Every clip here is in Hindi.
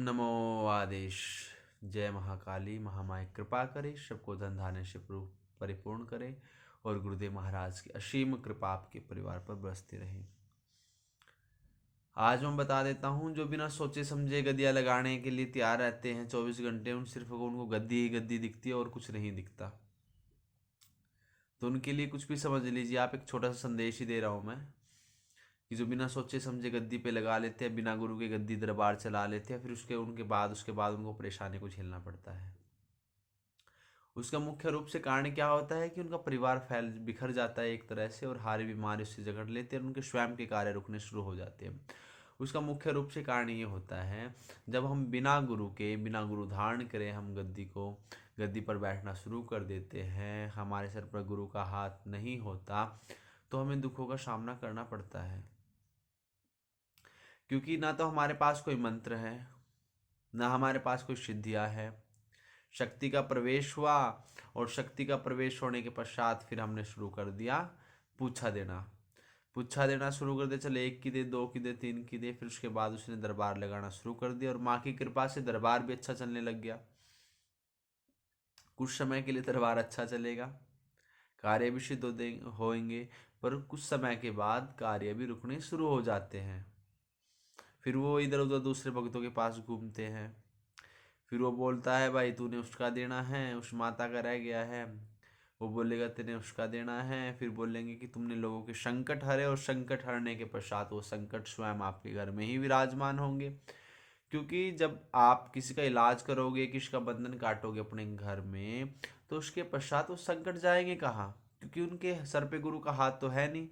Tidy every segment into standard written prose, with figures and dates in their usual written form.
नमो आदेश। जय महाकाली महामाई कृपा करे, सबको धन धान्य से परिपूर्ण करे और गुरुदेव महाराज की असीम कृपा आपके परिवार पर बरसती रहे। आज मैं बता देता हूँ, जो बिना सोचे समझे गद्दियाँ लगाने के लिए तैयार रहते हैं 24 घंटे, सिर्फ उनको गद्दी ही गद्दी दिखती है और कुछ नहीं दिखता। तो उनके लिए कुछ भी समझ लीजिए आप, एक छोटा सा संदेश ही दे रहा हूँ मैं, कि जो बिना सोचे समझे गद्दी पे लगा लेते हैं, बिना गुरु के गद्दी दरबार चला लेते हैं, फिर उसके बाद उनको परेशानी को झेलना पड़ता है। उसका मुख्य रूप से कारण क्या होता है कि उनका परिवार बिखर जाता है एक तरह से, और हारी बीमारी उससे जकड़ लेते हैं और उनके स्वयं के कार्य रुकने शुरू हो जाते हैं। उसका मुख्य रूप से कारण ये होता है, जब हम बिना गुरु धारण करे हम गद्दी पर बैठना शुरू कर देते हैं, हमारे सर पर गुरु का हाथ नहीं होता, तो हमें दुखों का सामना करना पड़ता है। क्योंकि ना तो हमारे पास कोई मंत्र है, ना हमारे पास कोई सिद्धियाँ है। शक्ति का प्रवेश हुआ, और शक्ति का प्रवेश होने के पश्चात फिर हमने शुरू कर दिया पूछा देना शुरू कर दिया। चले 1 की दे, 2 की दे, 3 की दे। फिर उसके बाद उसने दरबार लगाना शुरू कर दिया, और माँ की कृपा से दरबार भी अच्छा चलने लग गया। कुछ समय के लिए दरबार अच्छा चलेगा, कार्य भी सिद्ध होंगे, पर कुछ समय के बाद कार्य भी रुकने शुरू हो जाते हैं। फिर वो इधर उधर दूसरे भक्तों के पास घूमते हैं। फिर वो बोलता है, भाई तूने उसका देना है, उस माता का रह गया है। वो बोलेगा तेने उसका देना है। फिर बोलेंगे कि तुमने लोगों के संकट हरे, और संकट हरने के पश्चात वो संकट स्वयं आपके घर में ही विराजमान होंगे। क्योंकि जब आप किसी का इलाज करोगे, किसी का बंधन काटोगे अपने घर में, तो उसके पश्चात वो संकट जाएंगे कहाँ? क्योंकि उनके सर पे गुरु का हाथ तो है नहीं,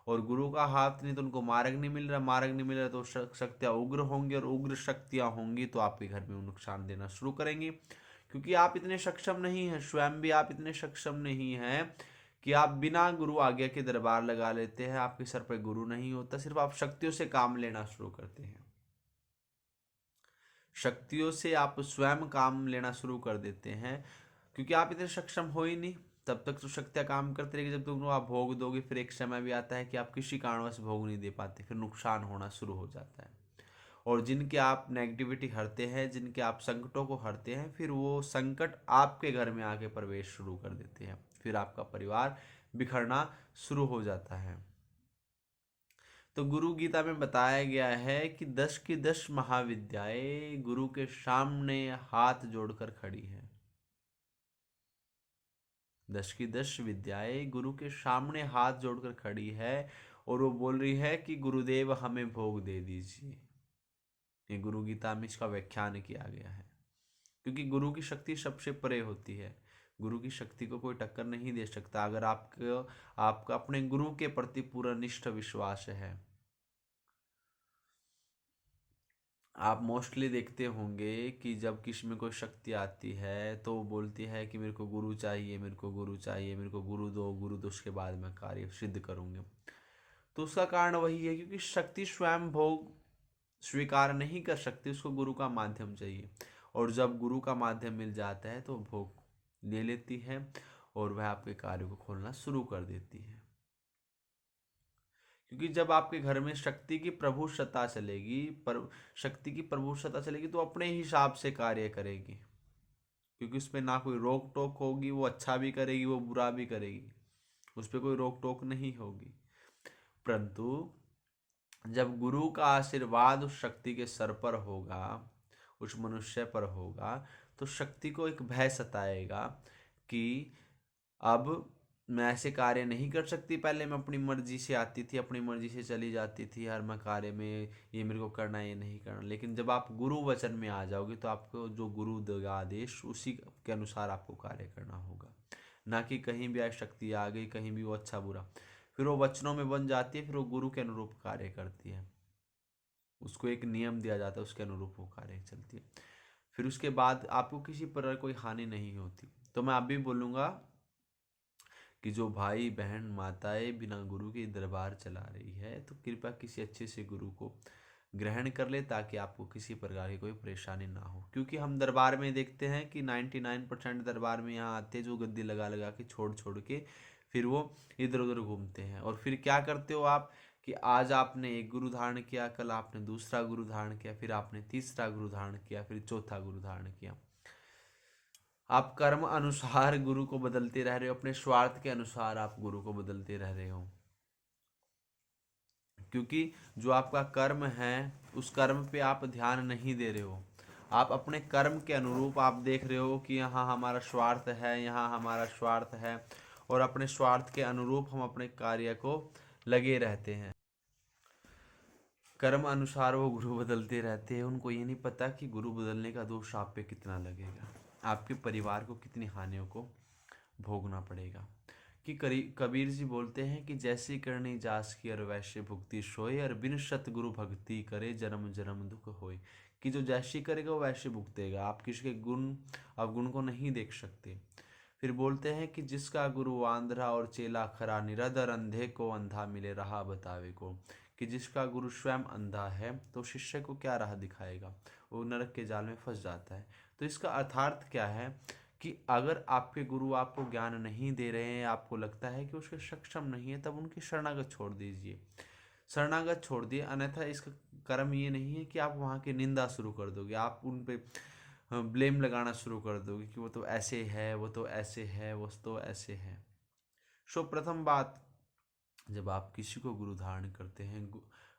और गुरु का हाथ नहीं तो उनको मार्ग नहीं मिल रहा। मार्ग नहीं मिल रहा तो शक्तियाँ उग्र होंगी, और उग्र शक्तियाँ होंगी तो आपके घर में वो नुकसान देना शुरू करेंगी। क्योंकि आप इतने सक्षम नहीं हैं, स्वयं भी आप इतने सक्षम नहीं हैं कि आप बिना गुरु आज्ञा के दरबार लगा लेते हैं। आपके सर पर गुरु नहीं होता, सिर्फ आप शक्तियों से काम लेना शुरू करते हैं। शक्तियों से आप स्वयं काम लेना शुरू कर देते हैं, क्योंकि आप इतने सक्षम हो ही नहीं। तब तक तो शक्तियाँ काम करती रहेगी जब तक आप भोग दोगे। फिर एक समय भी आता है कि आप किसी कारणवश भोग नहीं दे पाते, फिर नुकसान होना शुरू हो जाता है। और जिनके आप नेगेटिविटी हरते हैं, जिनके आप संकटों को हरते हैं, फिर वो संकट आपके घर में आके प्रवेश शुरू कर देते हैं। फिर आपका परिवार बिखरना शुरू हो जाता है। तो गुरु गीता में बताया गया है कि 10 की 10 महाविद्याएं गुरु के सामने हाथ जोड़कर खड़ी हैं। 10 की 10 विद्याएं गुरु के सामने हाथ जोड़कर खड़ी है, और वो बोल रही है कि गुरुदेव हमें भोग दे दीजिए। ये गुरु गीता में इसका व्याख्यान किया गया है। क्योंकि गुरु की शक्ति सबसे परे होती है। गुरु की शक्ति को कोई टक्कर नहीं दे सकता, अगर आपका अपने गुरु के प्रति पूरा निष्ठ विश्वास है। आप मोस्टली देखते होंगे कि जब किसी में कोई शक्ति आती है तो वो बोलती है कि मेरे को गुरु चाहिए, मेरे को गुरु चाहिए, मेरे को गुरु दो, उसके बाद मैं कार्य सिद्ध करूँगी। तो उसका कारण वही है, क्योंकि शक्ति स्वयं भोग स्वीकार नहीं कर सकती, उसको गुरु का माध्यम चाहिए। और जब गुरु का माध्यम मिल जाता है तो भोग ले लेती है, और वह आपके कार्य को खोलना शुरू कर देती है। क्योंकि जब आपके घर में शक्ति की प्रभुसत्ता चलेगी, तो अपने हिसाब से कार्य करेगी। क्योंकि उसमें ना कोई रोक टोक होगी, वो अच्छा भी करेगी, वो बुरा भी करेगी, उस पर कोई रोक टोक नहीं होगी। परंतु जब गुरु का आशीर्वाद उस शक्ति के सर पर होगा, उस मनुष्य पर होगा, तो शक्ति को एक भय सताएगा कि अब मैं ऐसे कार्य नहीं कर सकती। पहले मैं अपनी मर्जी से आती थी, अपनी मर्जी से चली जाती थी हर मैं कार्य में, ये मेरे को करना है, ये नहीं करना। लेकिन जब आप गुरु वचन में आ जाओगे तो आपको जो गुरु देगा आदेश, उसी के अनुसार आपको कार्य करना होगा। ना कि कहीं भी आई शक्ति आ गई, कहीं भी वो अच्छा बुरा, फिर वो वचनों में बन जाती है, फिर वो गुरु के अनुरूप कार्य करती है। उसको एक नियम दिया जाता है, उसके अनुरूप वो कार्य चलती है। फिर उसके बाद आपको किसी प्रकार कोई हानि नहीं होती। तो मैं अभी बोलूँगा कि जो भाई बहन माताएं बिना गुरु के दरबार चला रही है, तो कृपया किसी अच्छे से गुरु को ग्रहण कर ले, ताकि आपको किसी प्रकार की कोई परेशानी ना हो। क्योंकि हम दरबार में देखते हैं कि 99% दरबार में यहाँ आते हैं जो गद्दी लगा लगा के छोड़ छोड़ के फिर वो इधर उधर घूमते हैं। और फिर क्या करते हो आप कि आज आपने एक गुरु धारण किया, कल आपने दूसरा गुरु धारण किया, फिर आपने तीसरा गुरु धारण किया, फिर चौथा गुरु धारण किया। आप कर्म अनुसार गुरु को बदलते रह रहे हो, अपने स्वार्थ के अनुसार आप गुरु को बदलते रह रहे हो। क्योंकि जो आपका कर्म है उस कर्म पे आप ध्यान नहीं दे रहे हो। आप अपने कर्म के अनुरूप आप देख रहे हो कि यहाँ हमारा स्वार्थ है, यहाँ हमारा स्वार्थ है, और अपने स्वार्थ के अनुरूप हम अपने कार्य को लगे रहते हैं। कर्म अनुसार वो गुरु बदलते रहते हैं। उनको ये नहीं पता कि गुरु बदलने का दोष आप पे कितना लगेगा, आपके परिवार को कितनी हानियों को भोगना पड़ेगा। कि कबीर जी बोलते हैं कि जैसी करनी जास की और वैसे भुक्ति सोए, और बिन सतगुरु भक्ति करे जन्म जन्म दुख होए। कि जो जैसी करेगा वो वैसे भुगतेगा। आप किसी के गुण अवगुण को नहीं देख सकते। फिर बोलते हैं कि जिसका गुरु आंध्रा और चेला खरा, निरदर अंधे को अंधा मिले राह बतावे को। कि जिसका गुरु स्वयं अंधा है तो शिष्य को क्या राह दिखाएगा, वो नरक के जाल में फंस जाता है। तो इसका अर्थार्थ क्या है कि अगर आपके गुरु आपको ज्ञान नहीं दे रहे हैं, आपको लगता है कि उसके सक्षम नहीं है, तब उनकी शरणागत छोड़ दीजिए, शरणागत छोड़ दिए। अन्यथा इसका कर्म ये नहीं है कि आप वहाँ की निंदा शुरू कर दोगे, आप उन पे ब्लेम लगाना शुरू कर दोगे कि वो तो ऐसे है, वो तो ऐसे है, वो तो ऐसे है। सो प्रथम बात, जब आप किसी को गुरु धारण करते हैं,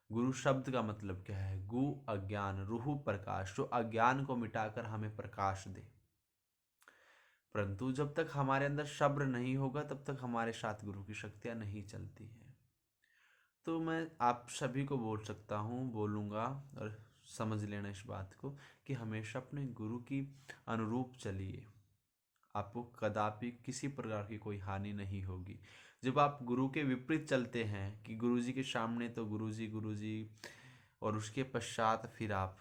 गुरु शब्द का मतलब क्या है? गु अज्ञान, रूहु प्रकाश, जो अज्ञान को मिटाकर हमें प्रकाश दे। परंतु जब तक हमारे अंदर सब्र नहीं होगा तब तक हमारे साथ गुरु की शक्तियां नहीं चलती हैं। तो मैं आप सभी को बोल सकता हूँ, बोलूँगा, और समझ लेना इस बात को कि हमेशा अपने गुरु की अनुरूप चलिए। आपको कदापि किसी प्रकार की कोई हानि नहीं होगी। जब आप गुरु के विपरीत चलते हैं कि गुरुजी के सामने तो गुरुजी और उसके पश्चात फिर आप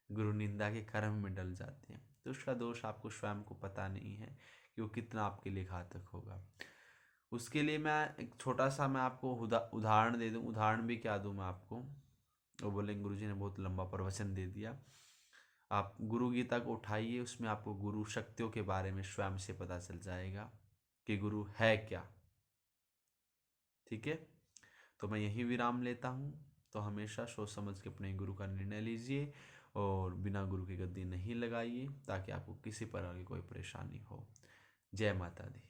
गुरु निंदा के कर्म में डल जाते हैं, तो उसका दोष आपको स्वयं को पता नहीं है कि वो कितना आपके लिए घातक होगा। उसके लिए मैं एक छोटा सा मैं आपको उदाहरण दे दूं। उदाहरण भी क्या दूं मैं आपको, वो बोलेंगे गुरुजी ने बहुत लंबा प्रवचन दे दिया। आप गुरु गीता को उठाइए, उसमें आपको गुरु शक्तियों के बारे में स्वयं से पता चल जाएगा कि गुरु है क्या। ठीक है, तो मैं यही विराम लेता हूँ। तो हमेशा सोच समझ के अपने गुरु का निर्णय लीजिए और बिना गुरु की गद्दी नहीं लगाइए, ताकि आपको किसी प्रकार की कोई परेशानी हो। जय माता दी।